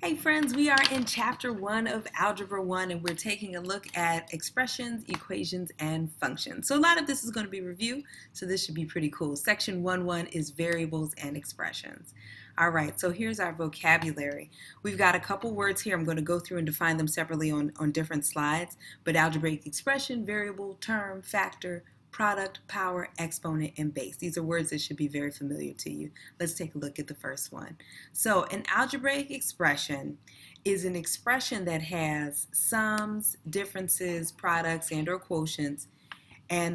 Hey friends, we are in chapter 1 of Algebra 1 and we're taking a look at expressions, equations, and functions. So a lot of this is going to be review, so this should be pretty cool. Section 1.1 is variables and expressions. All right, so here's our vocabulary. We've got a couple words here. I'm going to go through and define them separately on different slides, but algebraic expression, variable, term, factor, product, power, exponent, and base. These are words that should be very familiar to you. Let's take a look at the first one. So an algebraic expression is an expression that has sums, differences, products, and or quotients, and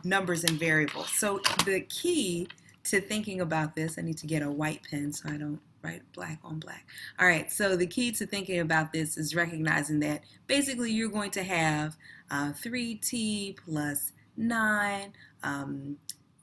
numbers and variables. So the key to thinking about this, I need to get a white pen so I don't write black on black. All right, so the key to thinking about this is recognizing that basically you're going to have 3t plus 9,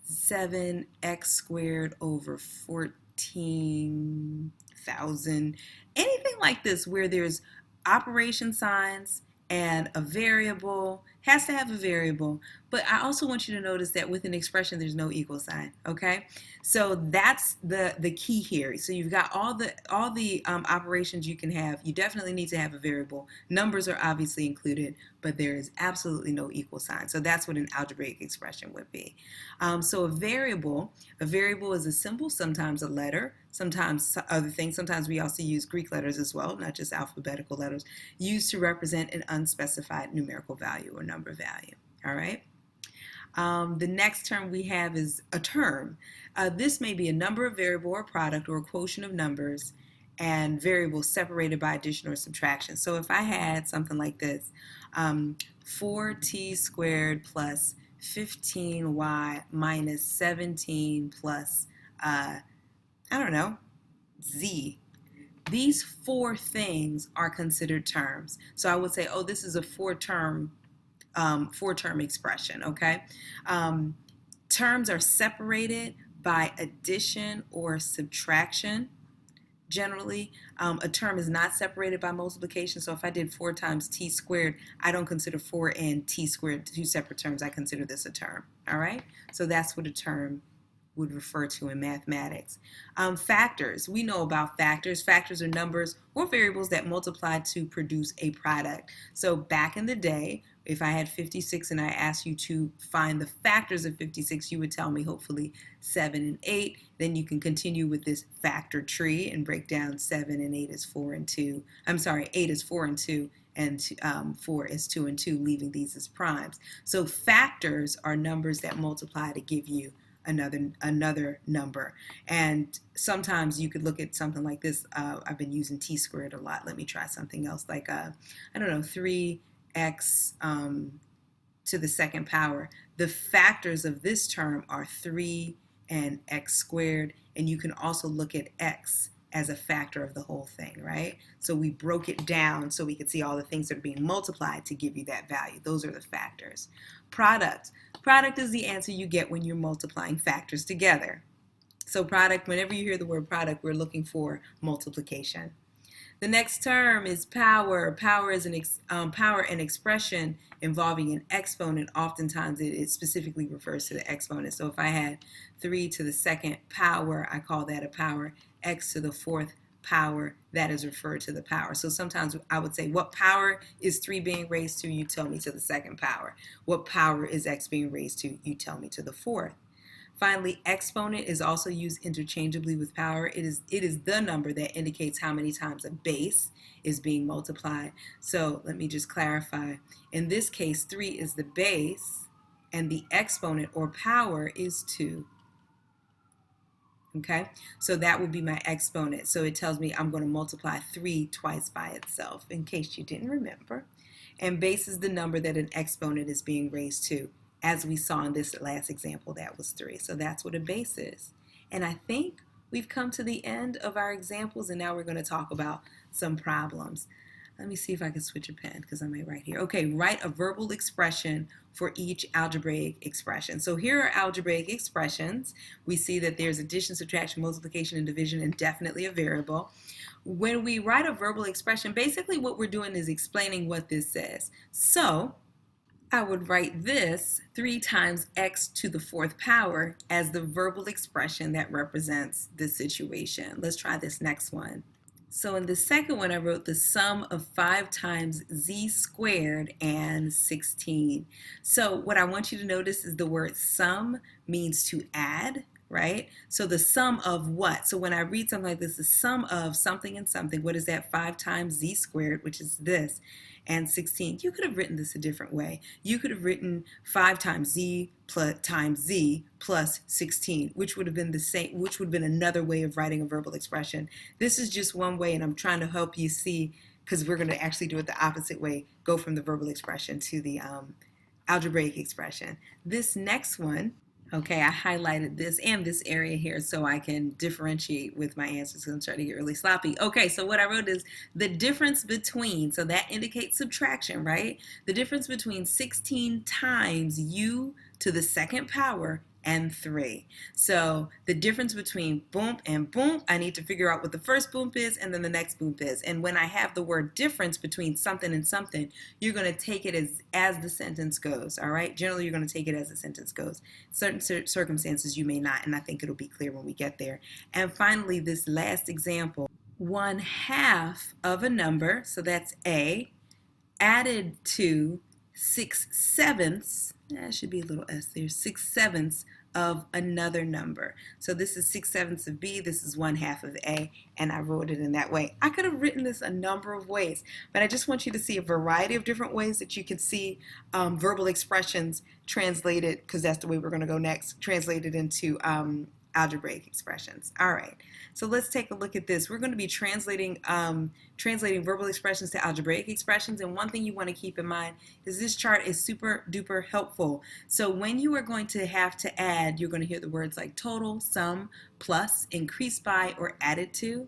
7x squared over 14,000, anything like this where there's operation signs and a variable, has to have a variable, but I also want you to notice that with an expression there's no equal sign, okay? So that's the key here. So you've got all the operations you can have. You definitely need to have a variable. Numbers are obviously included, but there is absolutely no equal sign. So that's what an algebraic expression would be. So a variable is a symbol, sometimes a letter, sometimes other things. Sometimes we also use Greek letters as well, not just alphabetical letters, used to represent an unspecified numerical value or number value. All right. The next term we have is a term. This may be a number, of variable, or product, or a quotient of numbers and variables separated by addition or subtraction. So if I had something like this, 4t squared plus 15y minus 17 plus, I don't know, z. These four things are considered terms. So I would say, oh, this is a four-term expression, okay? Terms are separated by addition or subtraction. Generally, a term is not separated by multiplication. So if I did 4 times t squared, I don't consider 4 and t squared two separate terms. I consider this a term, all right? So that's what a term would refer to in mathematics. Factors, we know about factors. Factors are numbers or variables that multiply to produce a product. So back in the day, if I had 56 and I asked you to find the factors of 56, you would tell me hopefully 7 and 8. Then you can continue with this factor tree and break down 7 and 8 is 4 and 2. I'm sorry, 8 is 4 and 2, and 4 is 2 and 2, leaving these as primes. So factors are numbers that multiply to give you another number. And sometimes you could look at something like this. I've been using t squared a lot. Let me try something else, like I don't know, 3x to the second power. The factors of this term are 3 and x squared, and you can also look at x as a factor of the whole thing, right? So we broke it down so we could see all the things that are being multiplied to give you that value. Those are the factors. Product. Product is the answer you get when you're multiplying factors together. So product, whenever you hear the word product, we're looking for multiplication. The next term is power. Power is an expression involving an exponent. Oftentimes it specifically refers to the exponent. So if I had 3 to the second power, I call that a power. X to the fourth power, that is referred to the power. So sometimes I would say, what power is 3 being raised to? You tell me to the second power. What power is x being raised to? You tell me to the fourth. Finally, exponent is also used interchangeably with power. It is the number that indicates how many times a base is being multiplied. So let me just clarify. In this case, 3 is the base, and the exponent or power is 2. Okay, so that would be my exponent. So it tells me I'm going to multiply 3 twice by itself, in case you didn't remember. And base is the number that an exponent is being raised to. As we saw in this last example, that was 3. So that's what a base is. And I think we've come to the end of our examples, and now we're going to talk about some problems. Let me see if I can switch a pen, because I may write here. Okay, write a verbal expression for each algebraic expression. So here are algebraic expressions. We see that there's addition, subtraction, multiplication, and division, and definitely a variable. When we write a verbal expression, basically what we're doing is explaining what this says. So I would write this 3 times x to the fourth power as the verbal expression that represents the situation. Let's try this next one. So in the second one, I wrote the sum of 5 times z squared and 16. So what I want you to notice is the word sum means to add, right? So the sum of what? So when I read something like this, the sum of something and something, what is that? 5 times z squared, which is this, and 16. You could have written this a different way. You could have written 5 times z plus 16, which would have been the same, which would have been another way of writing a verbal expression. This is just one way, and I'm trying to help you see, because we're going to actually do it the opposite way, go from the verbal expression to the algebraic expression. This next one, okay, I highlighted this and this area here so I can differentiate with my answers because I'm starting to get really sloppy. Okay, so what I wrote is the difference between, so that indicates subtraction, right? The difference between 16 times u to the second power and 3. So the difference between boom and boom, I need to figure out what the first boom is and then the next boom is. And when I have the word difference between something and something, you're going to take it as the sentence goes, all right? Generally, you're going to take it as the sentence goes. Certain circumstances, you may not, and I think it'll be clear when we get there. And finally, this last example, 1/2 of a number, so that's A, added to 6/7, that should be a little s there, 6/7 of another number. So this is 6/7 of B, this is 1/2 of A, and I wrote it in that way. I could have written this a number of ways, but I just want you to see a variety of different ways that you can see verbal expressions translated, because that's the way we're going to go next, translated into algebraic expressions. All right, so let's take a look at this. We're going to be translating verbal expressions to algebraic expressions, and one thing you want to keep in mind is this chart is super duper helpful. So when you are going to have to add, you're going to hear the words like total, sum, plus, increased by, or added to.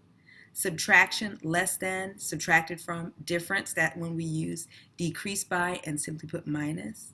Subtraction, less than, subtracted from, difference, that when we use decreased by and simply put minus.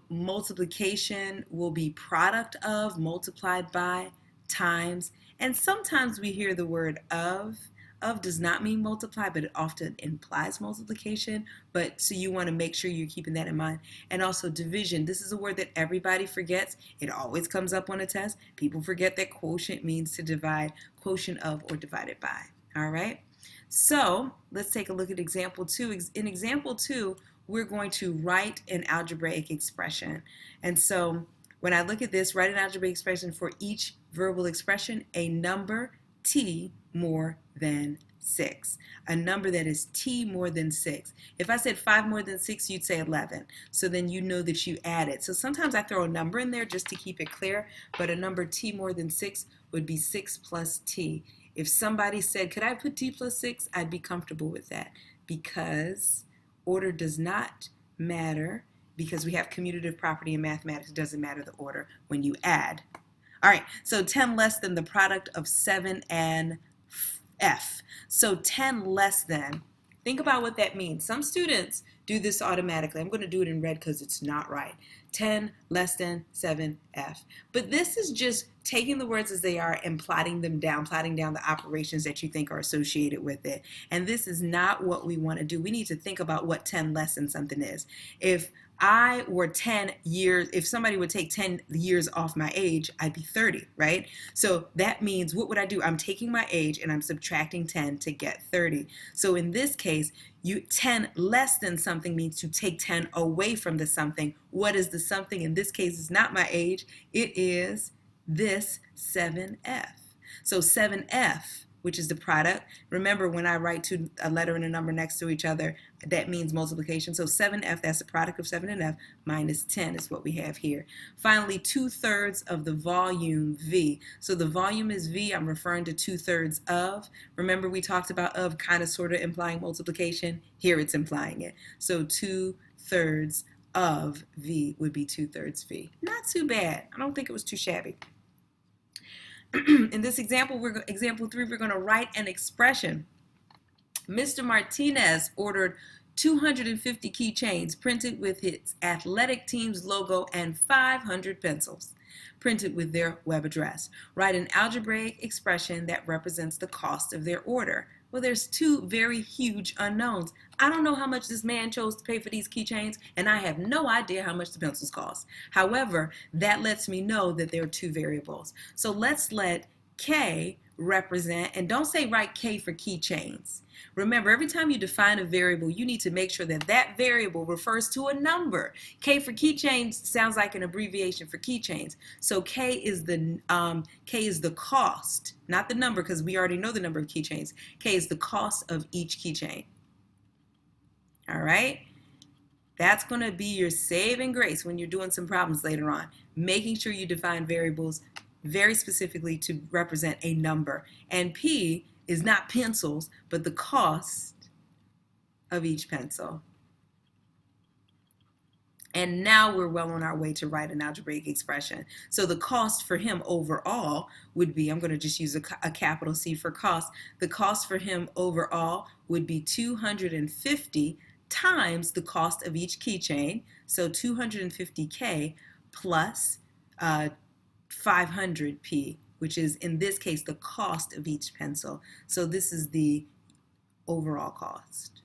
Multiplication will be product of, multiplied by, times, and sometimes we hear the word of. Of does not mean multiply, but it often implies multiplication. But so you want to make sure you're keeping that in mind. And also division. This is a word that everybody forgets. It always comes up on a test. People forget that quotient means to divide, quotient of or divided by. All right. So let's take a look at example 2. In example 2, we're going to write an algebraic expression. And so when I look at this, write an algebraic expression for each verbal expression, a number t more than 6. A number that is t more than 6. If I said 5 more than 6, you'd say 11. So then you know that you added. So sometimes I throw a number in there just to keep it clear, but a number t more than 6 would be 6 plus t. If somebody said, could I put t plus 6? I'd be comfortable with that because order does not matter, because we have commutative property in mathematics. It doesn't matter the order when you add. All right, so 10 less than the product of 7 and F. So 10 less than, think about what that means. Some students do this automatically. I'm going to do it in red because it's not right. 10 less than 7F. But this is just taking the words as they are and plotting down the operations that you think are associated with it. And this is not what we want to do. We need to think about what 10 less than something is. If I were 10 years, if somebody would take 10 years off my age, I'd be 30, right? So that means, what would I do? I'm taking my age and I'm subtracting 10 to get 30. So in this case, 10 less than something means to take 10 away from the something. What is the something? In this case, it's not my age. It is this 7F. So 7F, which is the product. Remember, when I write a letter and a number next to each other, that means multiplication. So 7F, that's the product of 7 and F, minus 10 is what we have here. Finally, 2/3 of the volume V. So the volume is V. I'm referring to 2/3 of. Remember, we talked about of kind of sort of implying multiplication. Here it's implying it. So 2/3 of V would be 2/3 V. Not too bad. I don't think it was too shabby. In this example, example 3, we're going to write an expression. Mr. Martinez ordered 250 keychains printed with his athletic team's logo and 500 pencils printed with their web address. Write an algebraic expression that represents the cost of their order. Well, there's 2 very huge unknowns. I don't know how much this man chose to pay for these keychains, and I have no idea how much the pencils cost. However, that lets me know that there are 2 variables. So let's let K represent, and don't say write K for keychains. Remember, every time you define a variable, you need to make sure that that variable refers to a number. K for keychains sounds like an abbreviation for keychains. So K is the cost, not the number, because we already know the number of keychains. K is the cost of each keychain. All right? That's going to be your saving grace when you're doing some problems later on. Making sure you define variables very specifically to represent a number. And P is not pencils, but the cost of each pencil. And now we're well on our way to write an algebraic expression. So the cost for him overall would be, I'm going to just use a capital C for cost. The cost for him overall would be 250 times the cost of each keychain. So 250K plus 500P, which is in this case the cost of each pencil. So this is the overall cost.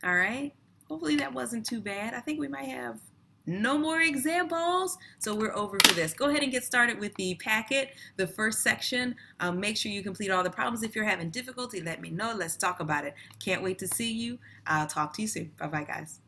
All right, hopefully that wasn't too bad. I think we might have no more examples, so we're over for this. Go ahead and get started with the packet, the first section. Make sure you complete all the problems. If you're having difficulty, let me know. Let's talk about it. Can't wait to see you. I'll talk to you soon. Bye-bye, guys.